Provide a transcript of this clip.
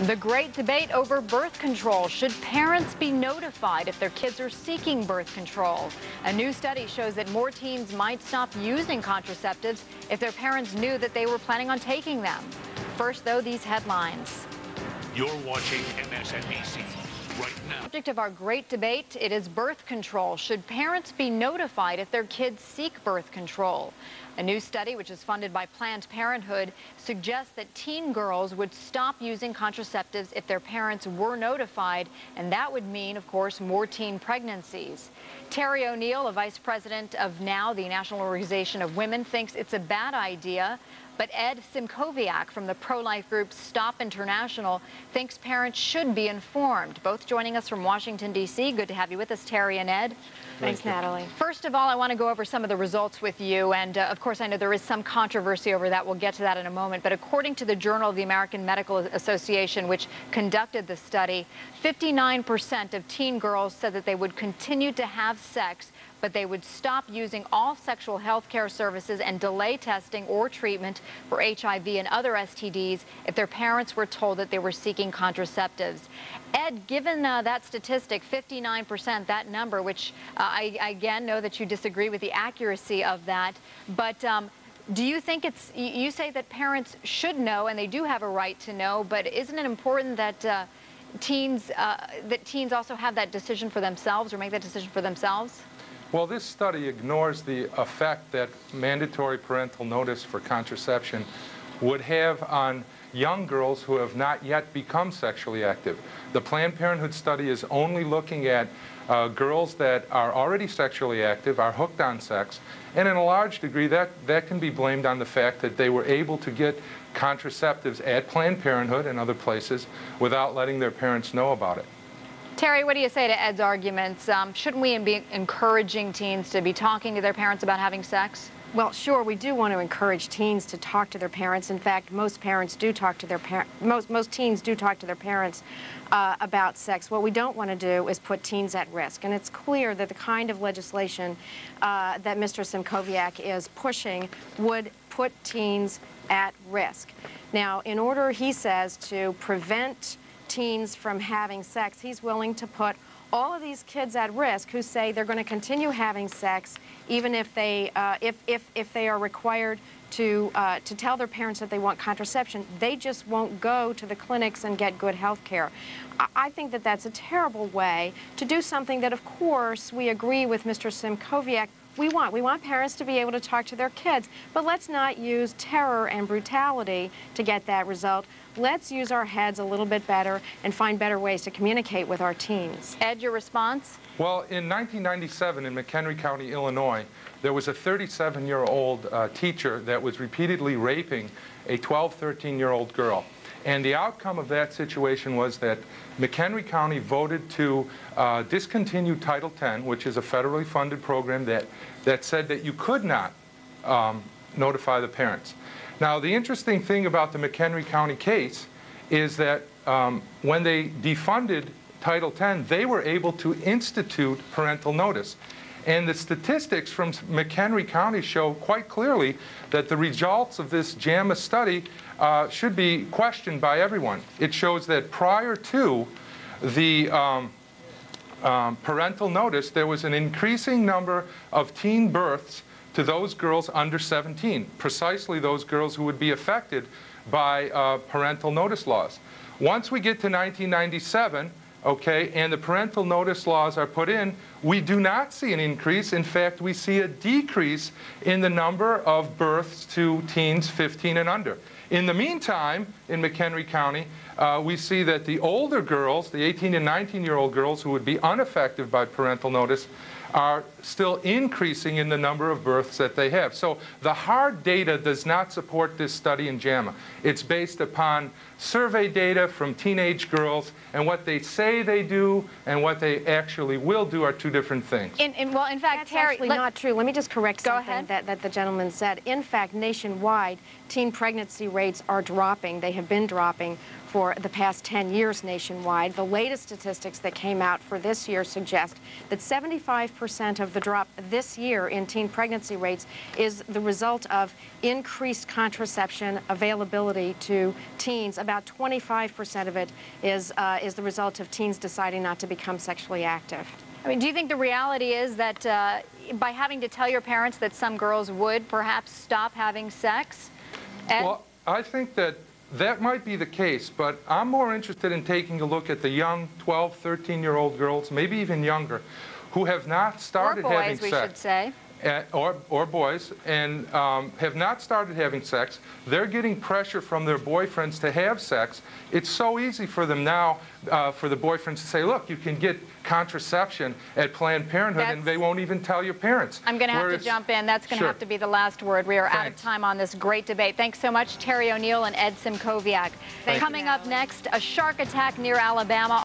The great debate over birth control. Should parents be notified if their kids are seeking birth control? A new study shows that more teens might stop using contraceptives if their parents knew that they were planning on taking them. First, though, these headlines. You're watching MSNBC right now. Subject of our great debate, it is birth control. Should parents be notified if their kids seek birth control? A new study, which is funded by Planned Parenthood, suggests that teen girls would stop using contraceptives if their parents were notified, and that would mean, of course, more teen pregnancies. Terry O'Neill, a vice president of NOW, the National Organization of Women, thinks it's a bad idea. But Szymkowiak from the pro-life group Stop International thinks parents should be informed. Both joining us from Washington, D.C. Good to have you with us, Terry and Ed. Thanks, Natalie. First of all, I want to go over some of the results with you. And, of course, I know there is some controversy over that. We'll get to that in a moment. But according to the Journal of the American Medical Association, which conducted the study, 59% of teen girls said that they would continue to have sex, but they would stop using all sexual health care services and delay testing or treatment for HIV and other STDs if their parents were told that they were seeking contraceptives. Ed, given that statistic, 59%, that number, which I again know that you disagree with the accuracy of that, but do you think you say that parents should know, and they do have a right to know, but isn't it important that teens also have that decision for themselves or make that decision for themselves? Well, this study ignores the effect that mandatory parental notice for contraception would have on young girls who have not yet become sexually active. The Planned Parenthood study is only looking at girls that are already sexually active, are hooked on sex, and in a large degree that can be blamed on the fact that they were able to get contraceptives at Planned Parenthood and other places without letting their parents know about it. Terry, what do you say to Ed's arguments? Shouldn't we be encouraging teens to be talking to their parents about having sex? Well, sure, we do want to encourage teens to talk to their parents. In fact, most parents do talk to their most teens do talk to their parents about sex. What we don't want to do is put teens at risk. And it's clear that the kind of legislation that Mr. Szymkowiak is pushing would put teens at risk. Now, in order, he says, to prevent teens from having sex, he's willing to put all of these kids at risk who say they're going to continue having sex even if they are required to tell their parents that they want contraception. They just won't go to the clinics and get good health care. I think that that's a terrible way to do something that, of course, we agree with Mr. Szymkowiak. We want parents to be able to talk to their kids, but let's not use terror and brutality to get that result. Let's use our heads a little bit better and find better ways to communicate with our teens. Ed, your response? Well, in 1997 in McHenry County, Illinois, there was a 37-year-old teacher that was repeatedly raping a 12, 13-year-old girl. And the outcome of that situation was that McHenry County voted to discontinue Title X, which is a federally funded program that said that you could not notify the parents. Now, the interesting thing about the McHenry County case is that when they defunded Title X, they were able to institute parental notice. And the statistics from McHenry County show quite clearly that the results of this JAMA study should be questioned by everyone. It shows that prior to the parental notice, there was an increasing number of teen births to those girls under 17, precisely those girls who would be affected by parental notice laws. Once we get to 1997, okay, and the parental notice laws are put in, we do not see an increase. In fact, we see a decrease in the number of births to teens 15 and under. In the meantime, in McHenry County, we see that the older girls, the 18 and 19-year-old girls who would be unaffected by parental notice, are still increasing in the number of births that they have. So the hard data does not support this study in JAMA. It's based upon survey data from teenage girls, and what they say they do and what they actually will do are two different things. Well, in fact, that's Terry, actually not true. Let me just correct something that the gentleman said. In fact, nationwide, teen pregnancy rates are dropping. They have been dropping for the past 10 years nationwide. The latest statistics that came out for this year suggest that 75% 25% of the drop this year in teen pregnancy rates is the result of increased contraception availability to teens. About 25% of it is the result of teens deciding not to become sexually active. I mean, do you think the reality is that by having to tell your parents that some girls would perhaps stop having sex? Ed? Well, I think that might be the case, but I'm more interested in taking a look at the young 12, 13-year-old girls, maybe even younger, who have not started having sex. Or boys, we should say. Or boys, and have not started having sex. They're getting pressure from their boyfriends to have sex. It's so easy for them now, for the boyfriends to say, look, you can get contraception at Planned Parenthood, and they won't even tell your parents. I'm going to have to jump in. That's going to have to be the last word. We are out of time on this great debate. Thanks so much, Terry O'Neill and Ed Szymkowiak. Coming up next, a shark attack near Alabama.